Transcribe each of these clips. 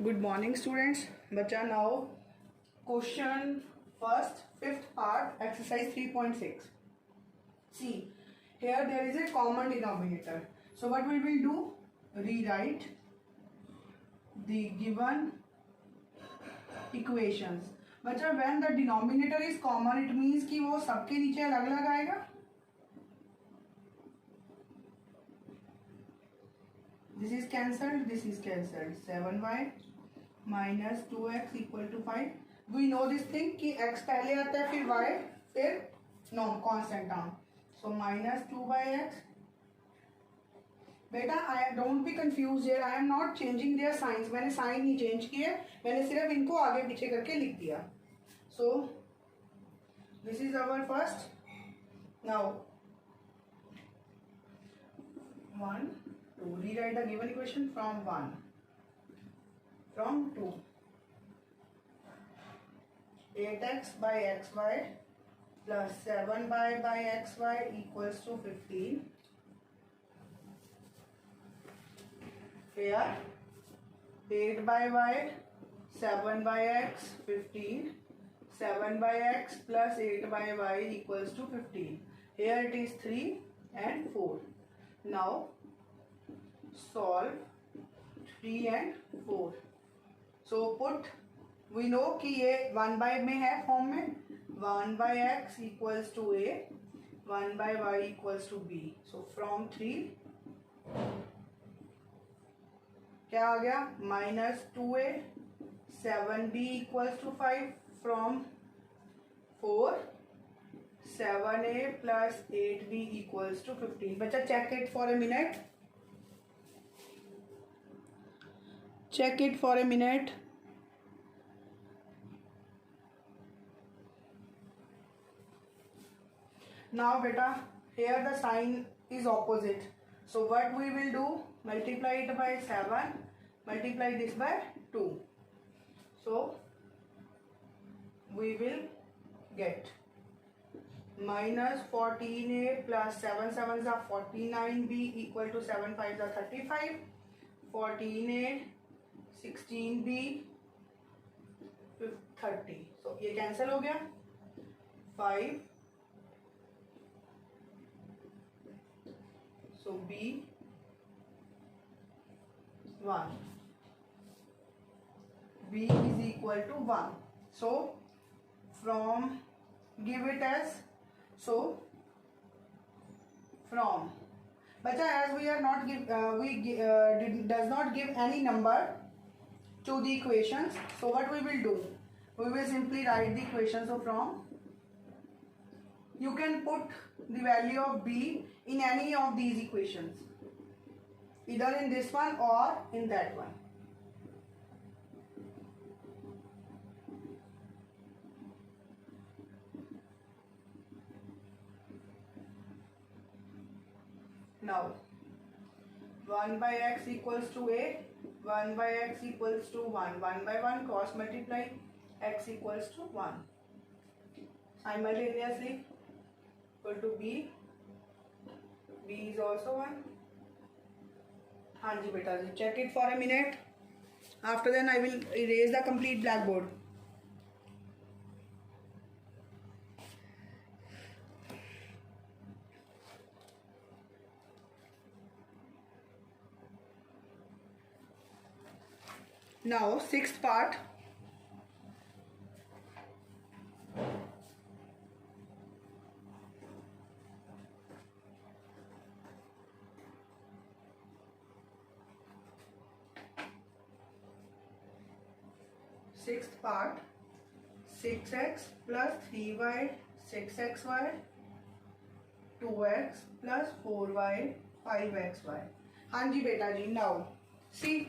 Good morning, students. Bacha, now question first, fifth part, exercise 3.6. See, here there is a common denominator. So what we will do? Rewrite the given equations. बच्चा, when the denominator is common, it means कि वो सबके नीचे अलग अलग आएगा. This is cancelled. This is cancelled. 7y minus 2x equal to 5. We know this thing कि x पहले आता है फिर y फिर non constant term. So minus 2 by x. बेटा don't be confused here. I am not changing their signs. मैंने sign नहीं change किए. मैंने सिर्फ इनको आगे पीछे करके लिख दिया. So this is our first. Now 1, 2. Rewrite the given equation from 1. From 2. 8x by xy plus 7y by xy equals to 15. Here 8 by y, 7 by x, 15. 7 by x plus 8 by y equals to 15. Here it is 3 and 4. Now solve 3 and 4. So put, we know कि ये 1 by में है form में, 1 by x equals to a, 1 by y equals to b. So from 3 क्या आ गया? minus 2a, 7b equals to 5. From 4 7a plus 8b equals to 15. बच्चा check it for a minute. Check it for a minute. Now beta, here the sign is opposite. So what we will do? Multiply it by 7. Multiply this by 2. So we will get minus 14a plus 7 7s are 49b equal to 7 5s are 35. 14a 16b 30. So ये cancel हो गया. 5. So b 1. b is equal to 1. So from, give it as, so from, बच्चा as we are not give does not give any number to the equations. So what we will do? We will simply write the equation. So from, you can put the value of b in any of these equations, either in this one or in that one. Now 1 by x equals to a, 1 by x equals to 1, 1 by 1 cross multiply, x equals to 1. Simultaneously equal to b, b is also 1. हाँ जी बेटा जी, check it for a minute. After then I will erase the complete blackboard. Now sixth part. Sixth part. 6x plus 3y, 6xy, 2x plus 4y, 5xy. हाँ जी बेटा जी. Now see,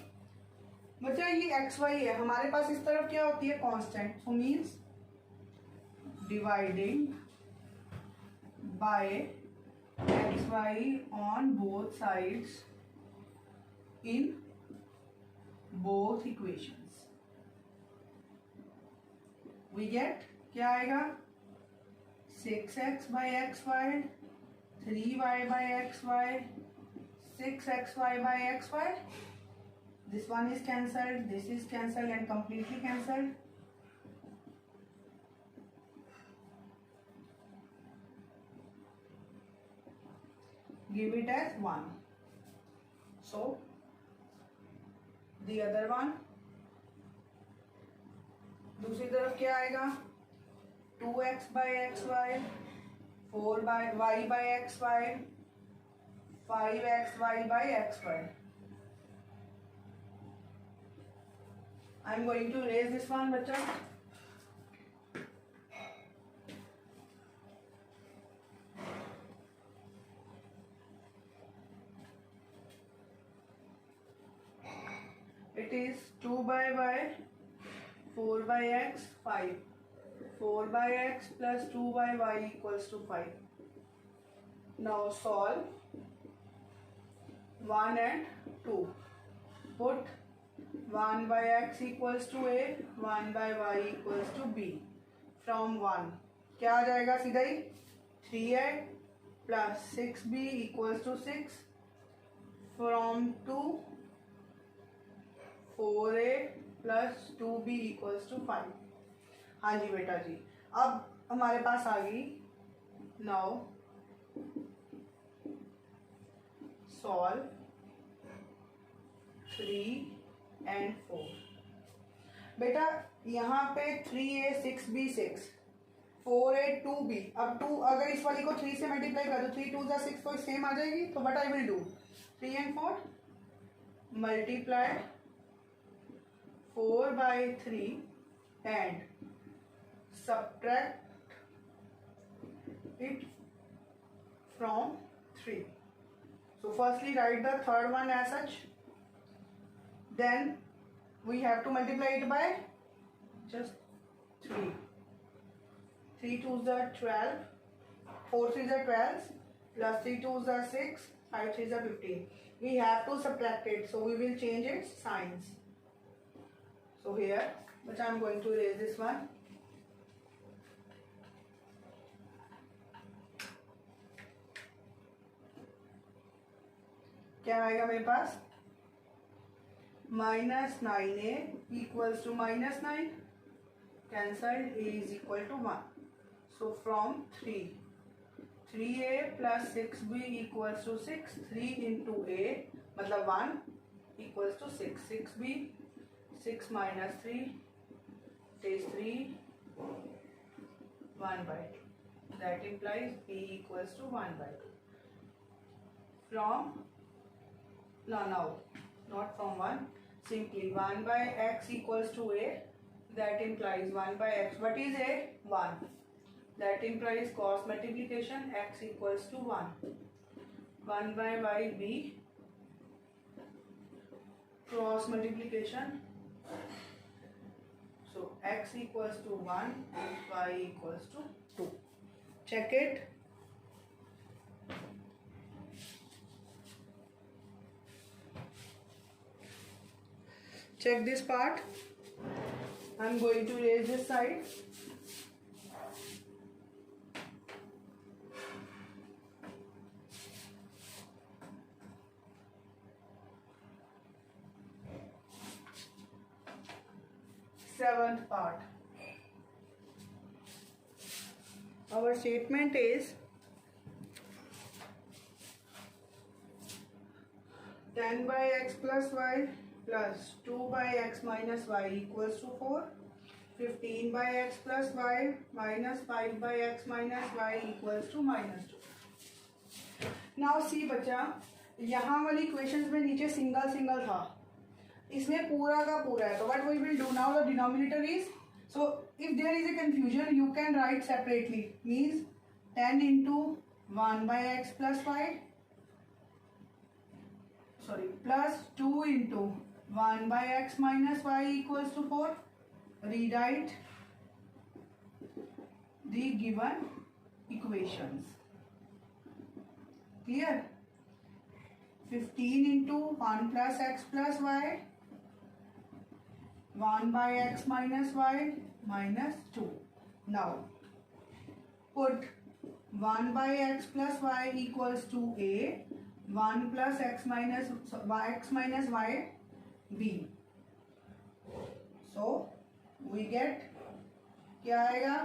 बच्चा ये x Y है, हमारे पास इस तरफ क्या होती है? Constant. So means dividing by x y on both sides in both equations. We get क्या आएगा? 6x by xy, 3y by xy, 6xy by xy. This one is cancelled, this is cancelled and completely cancelled. Give it as 1. So the other one, दूसरी तरफ क्या आएगा? 2x by xy, 4 by y by xy, 5xy by xy. I am going to erase this one, बच्चा. It is 2 by y, 4 by x, 5. 4 by x plus 2 by y equals to 5. Now solve 1 and 2. Put 1 by x equals to a, 1 by y equals to b. From 1 क्या आ जाएगा सीधा ही? 3a plus 6b equals to 6. From 2 4a plus 2b equals to 5. हाँ जी बेटा जी, अब हमारे पास आ गई. Now solve 3 and 4. बेटा यहाँ पे 3a 6b 6, 4a 2b. अब 2 अगर इस वाली को 3 से मल्टीप्लाई कर दो, 3 2 जा 6 तो सेम आ जाएगी. तो what I will do, 3 and 4 multiply 4 by 3 and subtract it from 3. So firstly write the third one as such. Then we have to multiply it by just 3. 3 2s are 12, 4 3s are 12, plus 3 2s are 6, 5 3s are 15. We have to subtract it, so we will change its signs. So here, but I am going to erase this one. क्या आएगा मेरे पास? -9a equals to -9. Cancelled. A is equal to 1. So from 3, 3a plus 6b equals to 6. 3 into a मतलब 1 equals to 6. 6b, 6 minus 3 is 3, 1 by 2. That implies b equals to 1 by 2. From, no, not from 1, simply 1 by x equals to a. That implies 1 by x. What is a? 1. That implies cross multiplication, x equals to 1. 1 by y b, cross multiplication. So x equals to 1, y equals to 2. Check it. Check this part. I am going to erase this side. Seventh part. Our statement is 10 by x plus y plus 2 by x minus y equals to 4. 15 by x plus y minus 5 by x minus y equals to -2. Now see बच्चा, यहाँ वाली equations में नीचे single single था, इसमें पूरा का पूरा है. तो what we will do now, the denominator is, so if there is a confusion you can write separately. Means 10 into 1 by x plus y, sorry, plus 2 into 1 by x minus y equals to 4. Rewrite the given equations. Clear? 15 into 1 plus x plus y, 1 by x minus y minus 2. Now put 1 by x plus y equals to a, 1 plus x minus y b. So we get क्या आएगा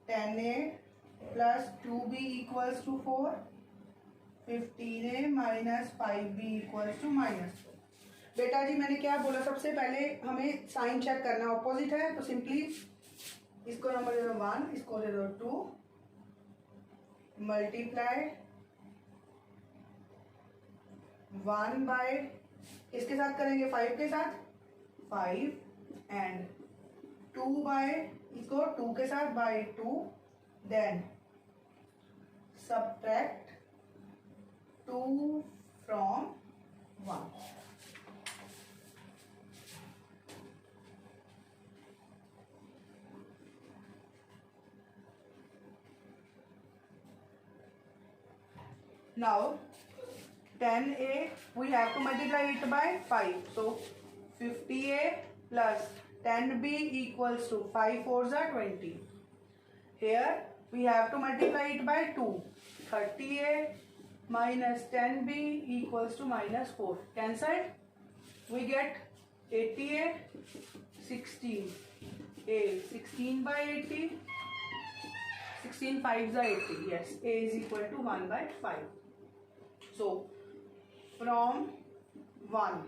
10a plus 2b equals to 4, 15a minus 5b equals to -4. बेटा जी मैंने क्या बोला, सबसे पहले हमें sign check करना, ऑपोजिट है तो सिंपली इसको नंबर दे दो 1, इसको दे दो 2, मल्टीप्लाई 1 बाय इसके साथ करेंगे 5 के साथ 5 एंड 2 बाय इसको 2 के साथ bye 2, then subtract 2 from 1. Now 10a we have to multiply it by 5. So 50a plus 10b equals to 5 4s are 20. Here we have to multiply it by 2. 30a minus 10b equals to -4. Cancelled. We get 80a, 16a, 16 by 80, 16 5s are 80. Yes, a is equal to 1 by 5. So from 1,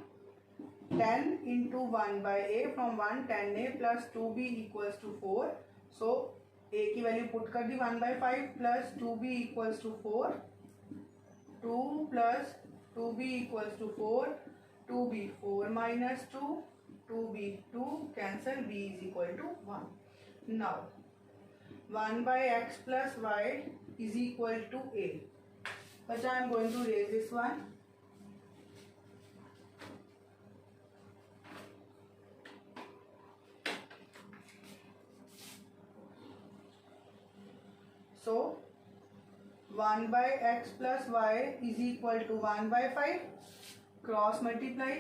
10 into 1 by a, from 1 10a plus 2b equals to 4. So a की value put कर दी 1 by 5 plus 2b equals to 4, 2 plus 2b equals to 4, 2b 4 minus 2, 2b 2, cancel, b is equal to 1. Now 1 by x plus y is equal to a. But I am going to raise this one. So 1 by x plus y is equal to 1 by 5. Cross multiply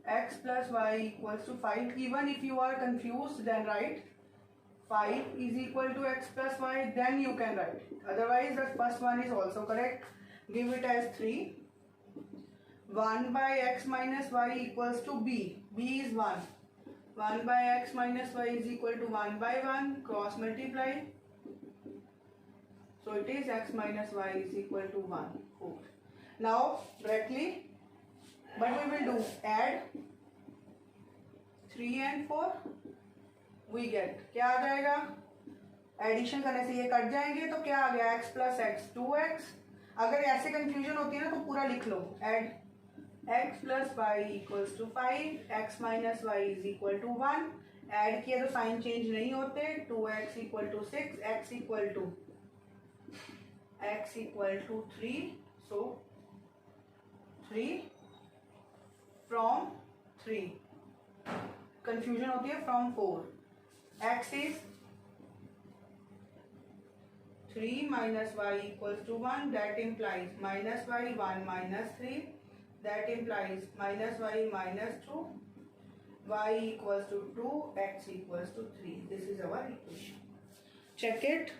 x plus y equals to 5. Even if you are confused, then write 5 is equal to x plus y, then you can write. Otherwise the first one is also correct. Give it as 3. 1 by x minus y equals to b. b is 1. 1 by x minus y is equal to 1 by 1. Cross multiply. So it is x minus y is equal to 1. 4. Now directly what we will do, add 3 and 4. We get क्या आ जाएगा, addition करने से ये cut जाएंगे तो क्या आ गया x plus x 2x. अगर ऐसे कंफ्यूजन होती है ना तो पूरा लिख लो, add x plus y equals to 5, x minus y is equal to 1. Add किया तो साइन चेंज नहीं होते, 2x equal to 6, x equal to 3. So 3 from 3. Confusion होती है from 4. x is 3 minus y equals to 1. That implies minus y 1 minus 3. That implies minus y minus 2. Y equals to 2. X equals to 3. This is our equation. Check it.